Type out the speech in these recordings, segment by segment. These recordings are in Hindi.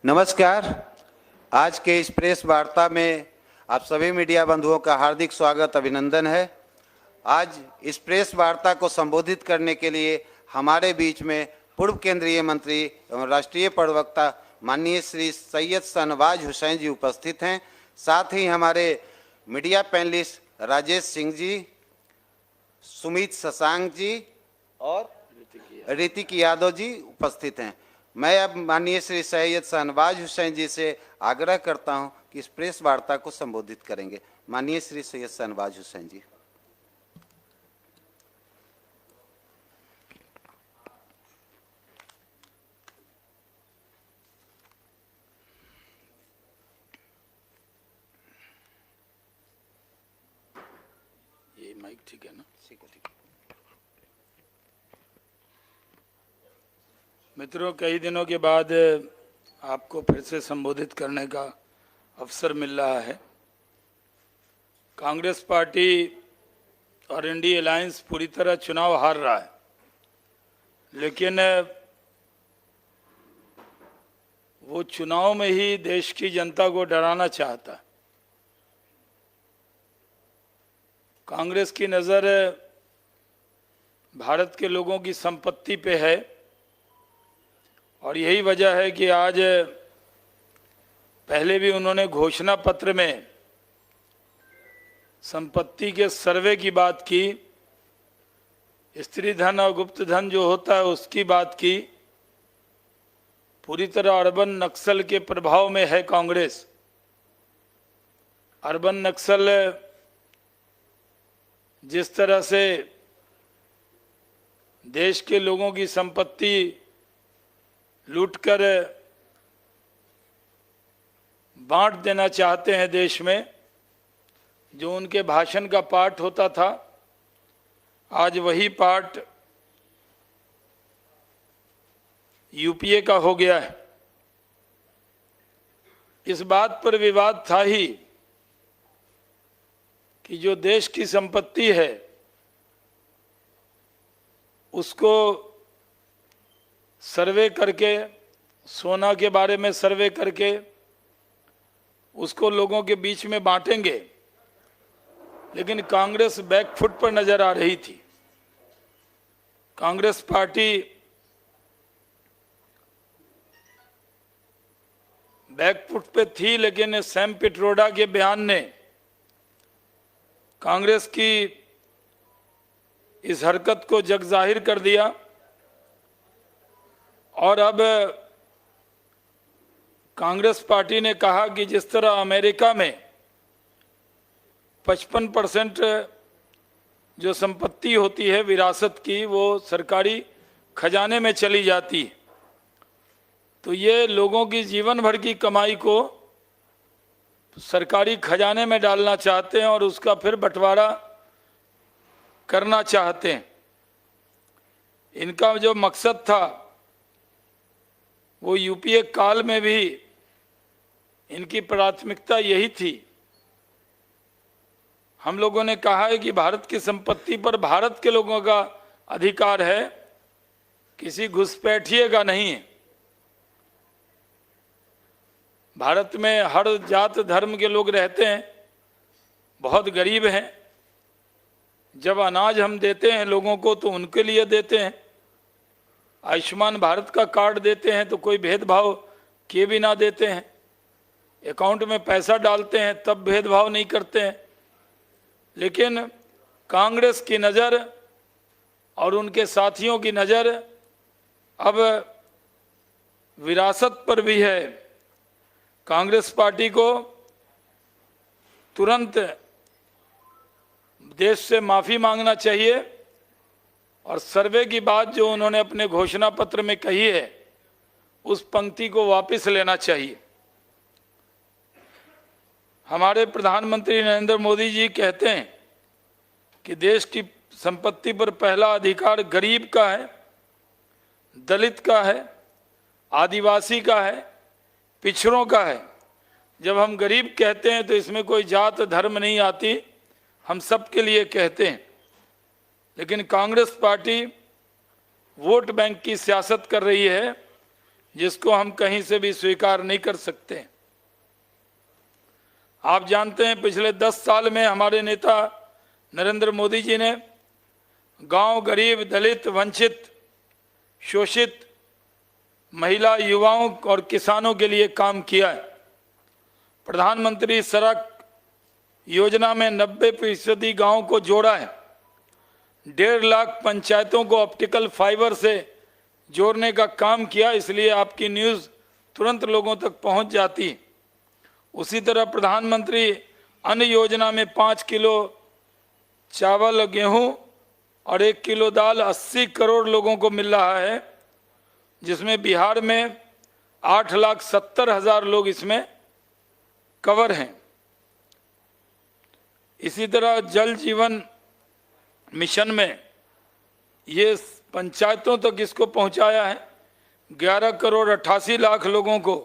नमस्कार। आज के इस प्रेस वार्ता में आप सभी मीडिया बंधुओं का हार्दिक स्वागत अभिनंदन है। आज इस प्रेस वार्ता को संबोधित करने के लिए हमारे बीच में पूर्व केंद्रीय मंत्री एवं राष्ट्रीय प्रवक्ता माननीय श्री सैयद शाहनवाज हुसैन जी उपस्थित हैं। साथ ही हमारे मीडिया पैनलिस्ट राजेश सिंह जी, सुमित शशांक जी और ऋतिक यादव जी उपस्थित हैं। मैं अब माननीय श्री सैयद शाहनवाज हुसैन जी से आग्रह करता हूं कि इस प्रेस वार्ता को संबोधित करेंगे। माननीय श्री सैयद शाहनवाज हुसैन जी। ये माइक ठीक है ना? ठीक है। मित्रों, कई दिनों के बाद आपको फिर से संबोधित करने का अवसर मिल रहा है। कांग्रेस पार्टी और इंडिया अलायंस पूरी तरह चुनाव हार रहा है, लेकिन वो चुनाव में ही देश की जनता को डराना चाहता है। कांग्रेस की नज़र भारत के लोगों की संपत्ति पे है और यही वजह है कि आज पहले भी उन्होंने घोषणा पत्र में संपत्ति के सर्वे की बात की, स्त्री धन और गुप्त धन जो होता है उसकी बात की। पूरी तरह अर्बन नक्सल के प्रभाव में है कांग्रेस। अर्बन नक्सल जिस तरह से देश के लोगों की संपत्ति लूटकर बांट देना चाहते हैं देश में, जो उनके भाषण का पार्ट होता था, आज वही पार्ट यूपीए का हो गया है। इस बात पर विवाद था ही कि जो देश की संपत्ति है उसको सर्वे करके, सोना के बारे में सर्वे करके उसको लोगों के बीच में बांटेंगे, लेकिन कांग्रेस बैकफुट पर नजर आ रही थी। कांग्रेस पार्टी बैकफुट पे थी, लेकिन सैम पिट्रोडा के बयान ने कांग्रेस की इस हरकत को जग जाहिर कर दिया। और अब कांग्रेस पार्टी ने कहा कि जिस तरह अमेरिका में 55% जो संपत्ति होती है विरासत की वो सरकारी खजाने में चली जाती है, तो ये लोगों की जीवन भर की कमाई को सरकारी खजाने में डालना चाहते हैं और उसका फिर बंटवारा करना चाहते हैं। इनका जो मकसद था वो यूपीए काल में भी इनकी प्राथमिकता यही थी। हम लोगों ने कहा है कि भारत की संपत्ति पर भारत के लोगों का अधिकार है, किसी घुसपैठिए का नहीं है। भारत में हर जात धर्म के लोग रहते हैं, बहुत गरीब हैं। जब अनाज हम देते हैं लोगों को तो उनके लिए देते हैं। आयुष्मान भारत का कार्ड देते हैं तो कोई भेदभाव किए बिना देते हैं। अकाउंट में पैसा डालते हैं तब भेदभाव नहीं करते हैं। लेकिन कांग्रेस की नज़र और उनके साथियों की नज़र अब विरासत पर भी है। कांग्रेस पार्टी को तुरंत देश से माफ़ी मांगना चाहिए और सर्वे की बात जो उन्होंने अपने घोषणा पत्र में कही है उस पंक्ति को वापस लेना चाहिए। हमारे प्रधानमंत्री नरेंद्र मोदी जी कहते हैं कि देश की संपत्ति पर पहला अधिकार गरीब का है, दलित का है, आदिवासी का है, पिछड़ों का है। जब हम गरीब कहते हैं तो इसमें कोई जात धर्म नहीं आती, हम सब के लिए कहते हैं। लेकिन कांग्रेस पार्टी वोट बैंक की सियासत कर रही है जिसको हम कहीं से भी स्वीकार नहीं कर सकते। आप जानते हैं पिछले 10 साल में हमारे नेता नरेंद्र मोदी जी ने गांव, गरीब, दलित, वंचित, शोषित, महिला, युवाओं और किसानों के लिए काम किया है। प्रधानमंत्री सड़क योजना में 90% गांवों को जोड़ा है। 1.5 लाख पंचायतों को ऑप्टिकल फाइबर से जोड़ने का काम किया, इसलिए आपकी न्यूज़ तुरंत लोगों तक पहुंच जाती। उसी तरह प्रधानमंत्री अन्न योजना में 5 किलो चावल, गेहूं और 1 किलो दाल 80 करोड़ लोगों को मिल रहा है, जिसमें बिहार में 8,70,000 लोग इसमें कवर हैं। इसी तरह जल जीवन मिशन में ये पंचायतों तक इसको पहुंचाया है। 11 करोड़ 88 लाख लोगों को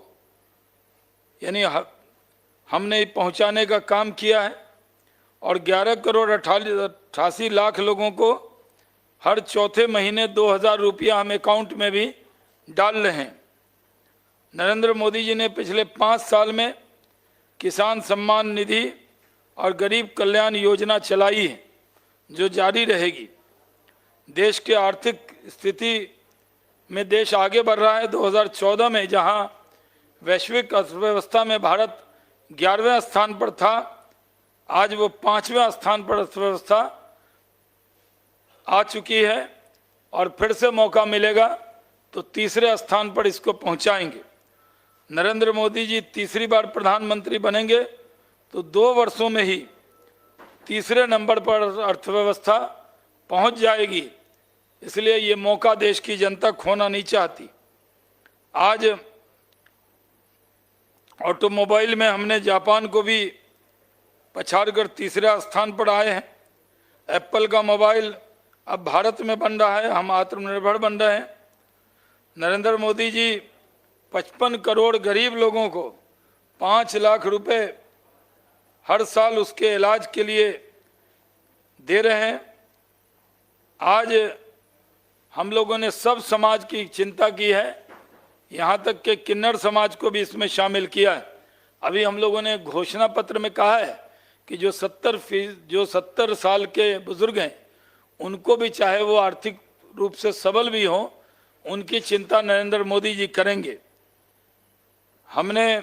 यानी हमने पहुंचाने का काम किया है और 11 करोड़ 88 लाख लोगों को हर चौथे महीने 2,000 रुपया हम अकाउंट में भी डाल रहे हैं। नरेंद्र मोदी जी ने पिछले 5 साल में किसान सम्मान निधि और गरीब कल्याण योजना चलाई है, जो जारी रहेगी। देश के आर्थिक स्थिति में देश आगे बढ़ रहा है। 2014 में जहां वैश्विक अर्थव्यवस्था में भारत 11वें स्थान पर था, आज वो 5वें स्थान पर अर्थव्यवस्था आ चुकी है और फिर से मौका मिलेगा तो तीसरे स्थान पर इसको पहुंचाएंगे। नरेंद्र मोदी जी तीसरी बार प्रधानमंत्री बनेंगे तो 2 वर्षों में ही तीसरे नंबर पर अर्थव्यवस्था पहुंच जाएगी। इसलिए ये मौका देश की जनता खोना नहीं चाहती। आज ऑटोमोबाइल में हमने जापान को भी पछाड़कर तीसरा स्थान पर आए हैं। एप्पल का मोबाइल अब भारत में बन रहा है, हम आत्मनिर्भर बन रहे हैं। नरेंद्र मोदी जी 55 करोड़ गरीब लोगों को 5 लाख रुपए हर साल उसके इलाज के लिए दे रहे हैं। आज हम लोगों ने सब समाज की चिंता की है, यहाँ तक कि किन्नर समाज को भी इसमें शामिल किया है। अभी हम लोगों ने घोषणा पत्र में कहा है कि जो 70 साल के बुजुर्ग हैं उनको भी, चाहे वो आर्थिक रूप से सबल भी हों, उनकी चिंता नरेंद्र मोदी जी करेंगे। हमने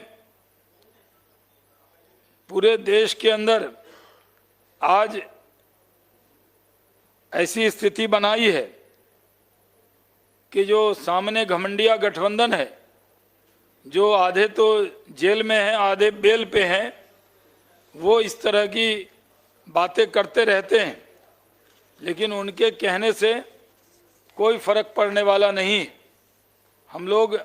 पूरे देश के अंदर आज ऐसी स्थिति बनाई है कि जो सामने घमंडिया गठबंधन है, जो आधे तो जेल में हैं, आधे बेल पे हैं, वो इस तरह की बातें करते रहते हैं, लेकिन उनके कहने से कोई फर्क पड़ने वाला नहीं। हम लोग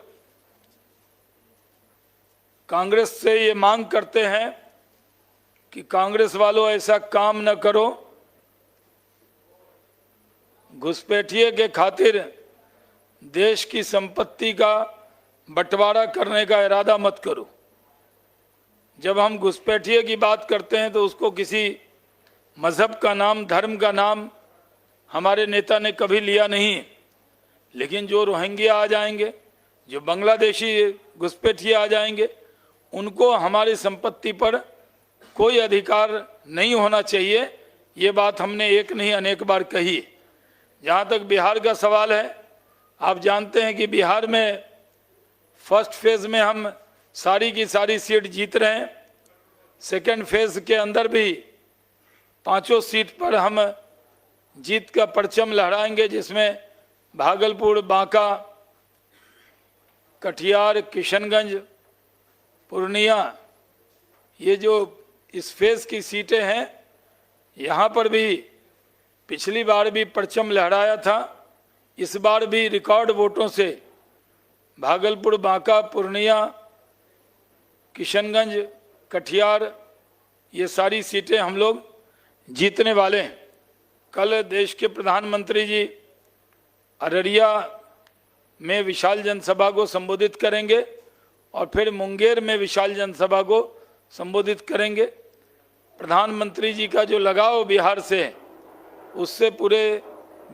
कांग्रेस से ये मांग करते हैं कि कांग्रेस वालों ऐसा काम न करो, घुसपैठिए के खातिर देश की संपत्ति का बंटवारा करने का इरादा मत करो। जब हम घुसपैठिए की बात करते हैं तो उसको किसी मजहब का नाम, धर्म का नाम हमारे नेता ने कभी लिया नहीं। लेकिन जो रोहिंग्या आ जाएंगे, जो बांग्लादेशी घुसपैठिए आ जाएंगे, उनको हमारी संपत्ति पर कोई अधिकार नहीं होना चाहिए। ये बात हमने एक नहीं अनेक बार कही। जहाँ तक बिहार का सवाल है, आप जानते हैं कि बिहार में फर्स्ट फेज में हम सारी की सारी सीट जीत रहे हैं। सेकंड फेज के अंदर भी 5 सीट पर हम जीत का परचम लहराएंगे, जिसमें भागलपुर, बांका, कटिहार, किशनगंज, पूर्णिया, ये जो इस फेज की सीटें हैं, यहाँ पर भी पिछली बार भी परचम लहराया था। इस बार भी रिकॉर्ड वोटों से भागलपुर, बांका, पूर्णिया, किशनगंज, कटिहार, ये सारी सीटें हम लोग जीतने वाले हैं। कल देश के प्रधानमंत्री जी अररिया में विशाल जनसभा को संबोधित करेंगे और फिर मुंगेर में विशाल जनसभा को संबोधित करेंगे। प्रधानमंत्री जी का जो लगाव बिहार से है, उससे पूरे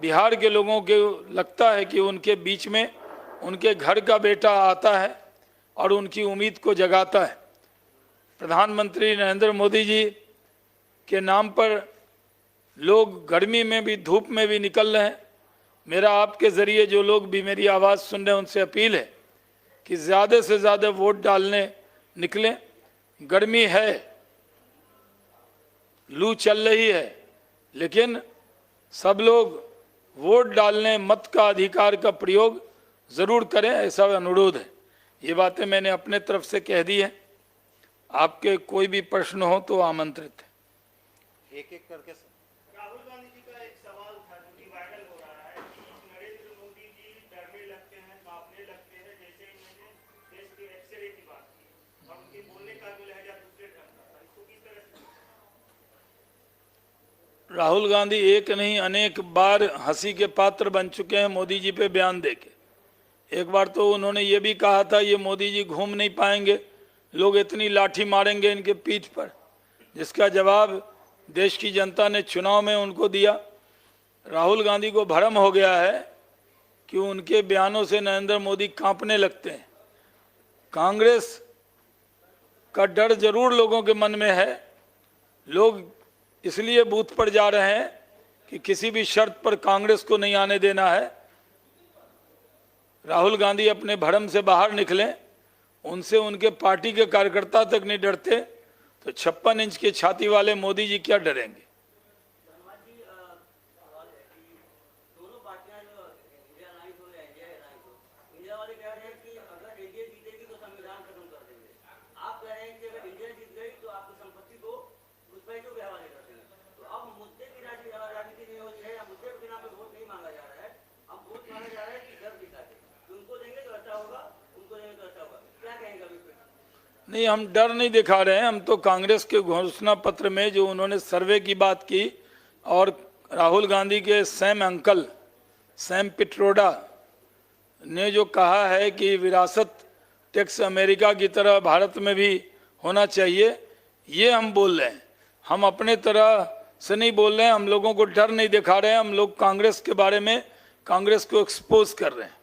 बिहार के लोगों को लगता है कि उनके बीच में उनके घर का बेटा आता है और उनकी उम्मीद को जगाता है। प्रधानमंत्री नरेंद्र मोदी जी के नाम पर लोग गर्मी में भी धूप में भी निकल रहे हैं। मेरा आपके ज़रिए जो लोग भी मेरी आवाज़ सुन रहे हैं उनसे अपील है कि ज़्यादा से ज़्यादा वोट डालने निकलें। गर्मी है, लू चल रही है, लेकिन सब लोग वोट डालने मत का अधिकार का प्रयोग ज़रूर करें, ऐसा अनुरोध है। ये बातें मैंने अपने तरफ से कह दी है। आपके कोई भी प्रश्न हो तो आमंत्रित है। एक एक करके राहुल गांधी जी का एक सवाल था जो कि वायरल हो रहा है कि नरेंद्र मोदी जी डरने लगते हैं, कांपने लगते हैं, जैसे इन्होंने देश के एक्सरे की बात की और उनके बोलने का भी लहजा दूसरे ढंग का था। इसको किस तरह से राहुल गांधी एक नहीं अनेक बार हंसी के पात्र बन चुके हैं मोदी जी पे बयान देके। एक बार तो उन्होंने ये भी कहा था ये मोदी जी घूम नहीं पाएंगे, लोग इतनी लाठी मारेंगे इनके पीठ पर, जिसका जवाब देश की जनता ने चुनाव में उनको दिया। राहुल गांधी को भ्रम हो गया है कि उनके बयानों से नरेंद्र मोदी कांपने लगते हैं। कांग्रेस का डर जरूर लोगों के मन में है। लोग इसलिए बूथ पर जा रहे हैं कि किसी भी शर्त पर कांग्रेस को नहीं आने देना है। राहुल गांधी अपने भ्रम से बाहर निकलें, उनसे उनके पार्टी के कार्यकर्ता तक नहीं डरते, तो 56 इंच की छाती वाले मोदी जी क्या डरेंगे। दोनों पार्टियां जो इंडिया अलायंस हो या इंडिया अलायंस हो, इंडिया वाले कह रहे हैं कि अगर एनडीए जीतेगी तो संविधान खत्म कर देंगे। आप कह रहे हैं कि अगर इंडिया जीत गई तो आपकी संपत्ति को घुसपैठियों के हवाले कर देंगे। तो अब मुद्दे की राजनीति नहीं हो रही है या मुद्दे के नाम पे वोट नहीं मांगा जा रहा है। अब वोट मांगा जा रहा है कि डर दिखा के उनको देंगे तो अच्छा होगा, उनको देंगे तो अच्छा होगा। क्या कहेंगे अभी? नहीं, हम डर नहीं दिखा रहे हैं। हम तो कांग्रेस के घोषणा पत्र में जो उन्होंने सर्वे की बात की और राहुल गांधी के सैम पिट्रोडा ने जो कहा है कि विरासत टैक्स अमेरिका की तरह भारत में भी होना चाहिए, ये हम बोल रहे हैं। हम अपने तरह से नहीं बोल रहे हैं। हम लोगों को डर नहीं दिखा रहे हैं। हम लोग कांग्रेस के बारे में कांग्रेस को एक्सपोज कर रहे हैं।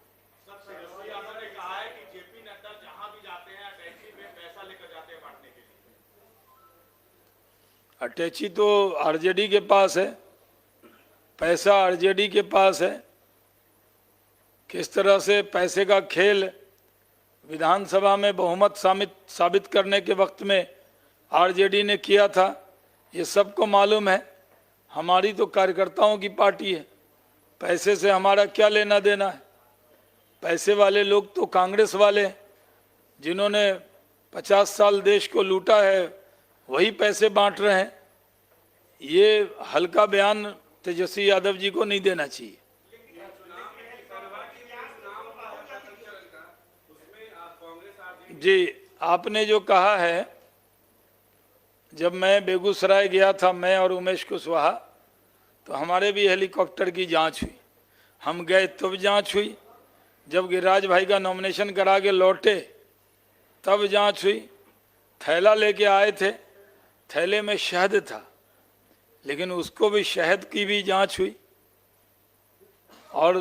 अटैची तो आरजेडी के पास है, पैसा आरजेडी के पास है। किस तरह से पैसे का खेल विधानसभा में बहुमत साबित करने के वक्त में आरजेडी ने किया था, ये सबको मालूम है। हमारी तो कार्यकर्ताओं की पार्टी है, पैसे से हमारा क्या लेना देना है। पैसे वाले लोग तो कांग्रेस वाले हैं, जिन्होंने 50 साल देश को लूटा है, वही पैसे बांट रहे हैं। ये हल्का बयान तेजस्वी यादव जी को नहीं देना चाहिए। जी, आपने जो कहा है, जब मैं बेगूसराय गया था, मैं और उमेश कुशवाहा, तो हमारे भी हेलीकॉप्टर की जांच हुई। हम गए तब जांच हुई, जब गिरिराज भाई का नॉमिनेशन करा के लौटे तब जांच हुई। थैला लेके आए थे, थैले में शहद था, लेकिन उसको भी शहद की भी जांच हुई। और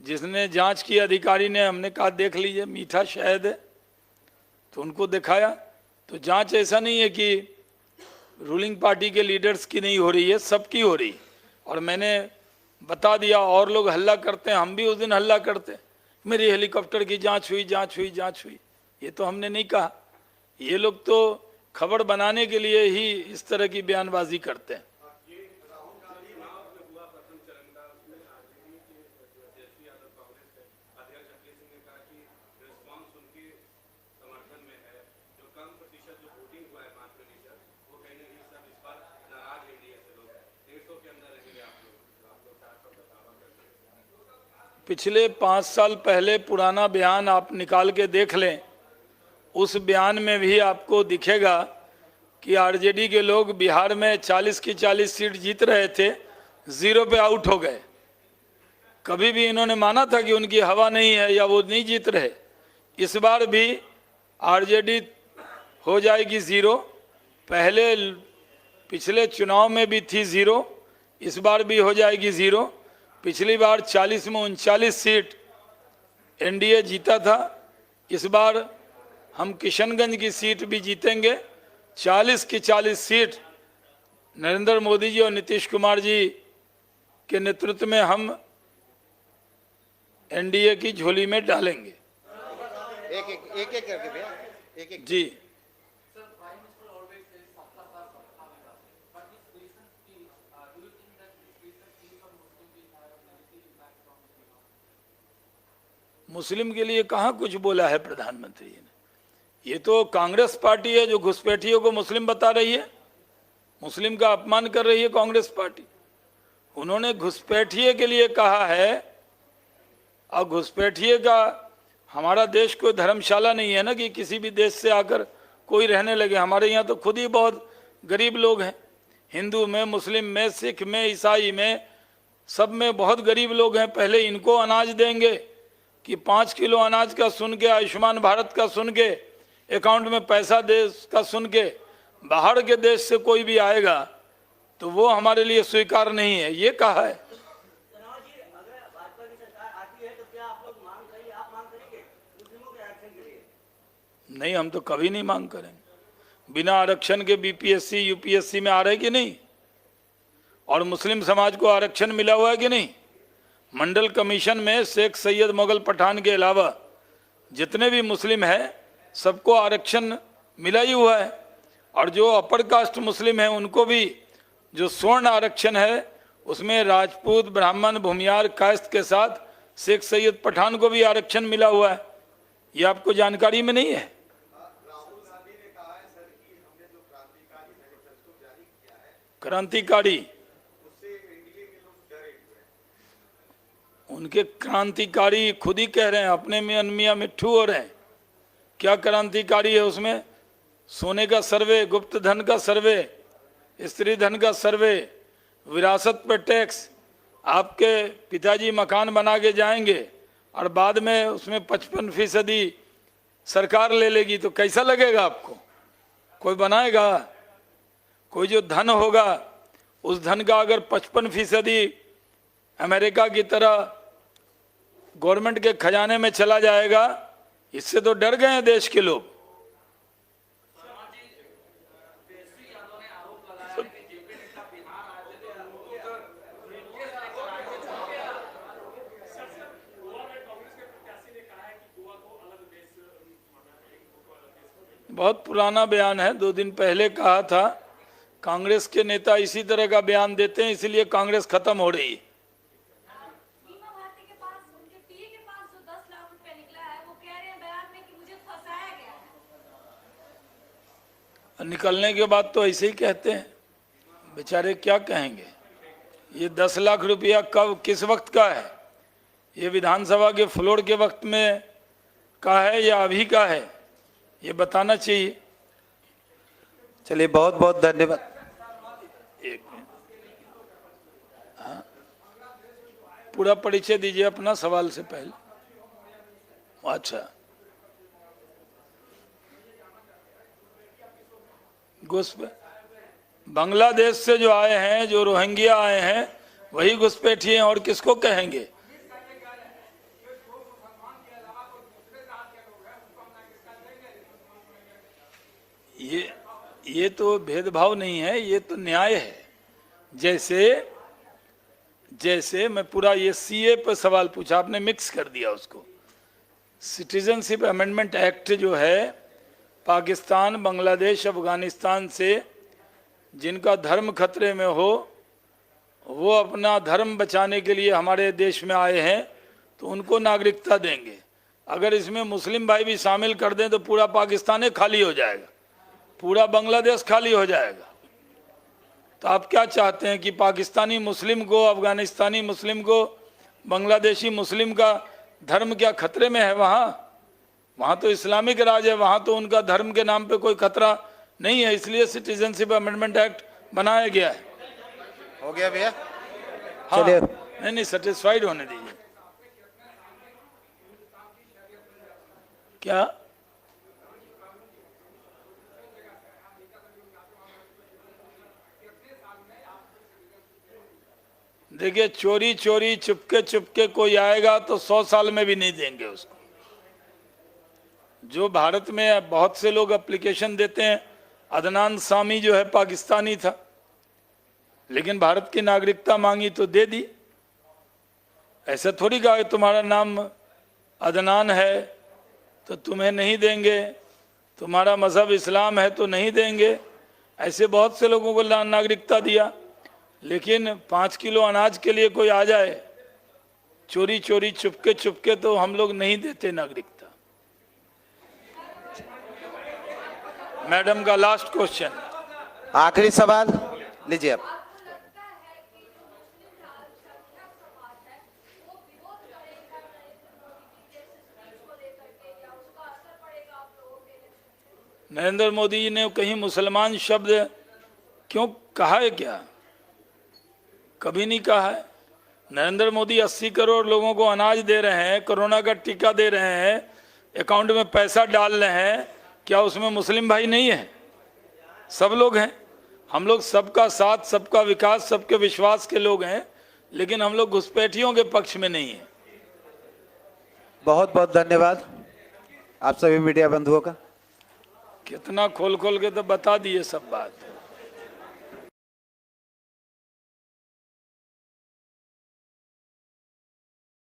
जिसने जांच की अधिकारी ने, हमने कहा देख लीजिए मीठा शहद है, तो उनको दिखाया। तो जांच ऐसा नहीं है कि रूलिंग पार्टी के लीडर्स की नहीं हो रही है, सबकी हो रही है। और मैंने बता दिया, और लोग हल्ला करते हैं, हम भी उस दिन हल्ला करते, मेरी हेलीकॉप्टर की जांच हुई, जांच हुई, जांच हुई। ये तो हमने नहीं कहा। ये लोग तो खबर बनाने के लिए ही इस तरह की बयानबाजी करते हैं। पिछले 5 साल पहले पुराना बयान आप निकाल के देख लें, उस बयान में भी आपको दिखेगा कि आरजेडी के लोग बिहार में 40 की 40 सीट जीत रहे थे, 0 पे आउट हो गए। कभी भी इन्होंने माना था कि उनकी हवा नहीं है या वो नहीं जीत रहे। इस बार भी आरजेडी हो जाएगी 0। पहले पिछले चुनाव में भी थी 0, इस बार भी हो जाएगी 0। पिछली बार 40 में 39 सीट एनडीए जीता था। इस बार हम किशनगंज की सीट भी जीतेंगे। 40 की 40 सीट नरेंद्र मोदी जी और नीतीश कुमार जी के नेतृत्व में हम एनडीए की झोली में डालेंगे। एक एक करके भैया, एक एक। जी, मुस्लिम के लिए कहाँ कुछ बोला है प्रधानमंत्री जी ने। ये तो कांग्रेस पार्टी है जो घुसपैठियों को मुस्लिम बता रही है, मुस्लिम का अपमान कर रही है कांग्रेस पार्टी। उन्होंने घुसपैठिए के लिए कहा है, और घुसपैठिए का हमारा देश कोई धर्मशाला नहीं है ना कि किसी भी देश से आकर कोई रहने लगे। हमारे यहाँ तो खुद ही बहुत गरीब लोग हैं, हिंदू में, मुस्लिम में, सिख में, ईसाई में, सब में बहुत गरीब लोग हैं। पहले इनको अनाज देंगे कि 5 किलो अनाज का सुन के, आयुष्मान भारत का सुन के, अकाउंट में पैसा देश का सुन के, बाहर के देश से कोई भी आएगा तो वो हमारे लिए स्वीकार नहीं है, ये कहा है। चुनाव जी, अगर भाजपा की सरकार आती है तो क्या आप लोग मांग करेंगे, आप मांग करेंगे मुस्लिमों के आरक्षण के लिए? नहीं, हम तो कभी नहीं मांग करेंगे। बिना आरक्षण के बीपीएससी यूपीएससी में आ रहे कि नहीं, और मुस्लिम समाज को आरक्षण मिला हुआ है कि नहीं। मंडल कमीशन में शेख सैयद मुगल पठान के अलावा जितने भी मुस्लिम हैं सबको आरक्षण मिला ही हुआ है, और जो अपर कास्ट मुस्लिम हैं उनको भी जो स्वर्ण आरक्षण है उसमें राजपूत, ब्राह्मण, भूमियार कास्ट के साथ शेख सैयद पठान को भी आरक्षण मिला हुआ है। ये आपको जानकारी में नहीं है? राहुल गांधी ने कहा है सर कि हमने जो क्रांतिकारी मैनिफेस्टो जारी किया है, क्रांतिकारी, उससे एनडीए के लोग डरे हुए हैं। उनके क्रांतिकारी खुद ही कह रहे हैं, अपने में अनमिया मिट्ठू हो रहे हैं। क्या क्रांतिकारी है उसमें? सोने का सर्वे, गुप्त धन का सर्वे, स्त्री धन का सर्वे, विरासत पर टैक्स। आपके पिताजी मकान बना के जाएंगे और बाद में उसमें 55% सरकार ले लेगी तो कैसा लगेगा आपको? कोई बनाएगा? कोई जो धन होगा उस धन का अगर 55% अमेरिका की तरह गवर्नमेंट के खजाने में चला जाएगा, इससे तो डर गए हैं देश के लोग। बहुत पुराना बयान है, 2 दिन पहले कहा था। कांग्रेस के नेता इसी तरह का बयान देते हैं, इसलिए कांग्रेस खत्म हो रही है। बीमा भारती के पास, उनके पीए के पास जो 10 लाख रुपए निकला है, वो कह रहे हैं बयान में कि मुझे फंसाया गया है। निकलने के बाद तो ऐसे ही कहते हैं, बेचारे क्या कहेंगे। ये 10 लाख रुपया कब, किस वक्त का है? ये विधानसभा के फ्लोर के वक्त में का है या अभी का है, ये बताना चाहिए। चलिए, बहुत बहुत धन्यवाद। एक मिनट, हाँ, पूरा परिचय दीजिए अपना सवाल से पहले। अच्छा, बांग्लादेश से जो आए हैं, जो रोहिंग्या आए हैं, वही घुसपैठिए हैं, और किसको कहेंगे? ये तो भेदभाव नहीं है, ये तो न्याय है। जैसे मैं पूरा ये सीए पर सवाल पूछा, आपने मिक्स कर दिया उसको। सिटीजनशिप अमेंडमेंट एक्ट जो है, पाकिस्तान, बांग्लादेश, अफगानिस्तान से जिनका धर्म खतरे में हो, वो अपना धर्म बचाने के लिए हमारे देश में आए हैं, तो उनको नागरिकता देंगे। अगर इसमें मुस्लिम भाई भी शामिल कर दें तो पूरा पाकिस्तान ही खाली हो जाएगा, पूरा बांग्लादेश खाली हो जाएगा। तो आप क्या चाहते हैं कि पाकिस्तानी मुस्लिम को, अफगानिस्तानी मुस्लिम को, बांग्लादेशी मुस्लिम का धर्म क्या खतरे में है? वहाँ तो इस्लामिक राज है, वहाँ तो उनका धर्म के नाम पे कोई खतरा नहीं है। इसलिए सिटीजनशिप अमेंडमेंट एक्ट बनाया गया है। हो गया भैया? हाँ, चलिए। नहीं, सेटिस्फाइड होने दीजिए। क्या? देखिए, चोरी चोरी चुपके चुपके कोई आएगा तो 100 साल में भी नहीं देंगे उसको। जो भारत में बहुत से लोग एप्लीकेशन देते हैं, अदनान सामी जो है पाकिस्तानी था, लेकिन भारत की नागरिकता मांगी तो दे दी। ऐसा थोड़ी कहा कि तुम्हारा नाम अदनान है तो तुम्हें नहीं देंगे, तुम्हारा मजहब इस्लाम है तो नहीं देंगे। ऐसे बहुत से लोगों को नागरिकता दिया। लेकिन 5 किलो अनाज के लिए कोई आ जाए चोरी चोरी चुपके चुपके, तो हम लोग नहीं देते नागरिकता। मैडम का लास्ट क्वेश्चन। आखिरी सवाल लीजिए आप। आपको लगता है कि जो मुस्लिम अल्पसंख्यक समाज है वो विरोध करेगा नरेंद्र मोदी जी के स्पीच को लेकर के, या उसका असर पड़ेगा आप लोगों के इलेक्शन पे? नरेंद्र मोदी जी ने कहीं मुसलमान शब्द क्यों कहा है? क्या कभी नहीं कहा है। नरेंद्र मोदी 80 करोड़ लोगों को अनाज दे रहे हैं, कोरोना का टीका दे रहे हैं, अकाउंट में पैसा डाल रहे हैं। क्या उसमें मुस्लिम भाई नहीं है? सब लोग हैं। हम लोग सबका साथ, सबका विकास, सबके विश्वास के लोग हैं, लेकिन हम लोग घुसपैठियों के पक्ष में नहीं है। बहुत बहुत धन्यवाद आप सभी मीडिया बंधुओं का। कितना खोल खोल के तो बता दिए सब बात।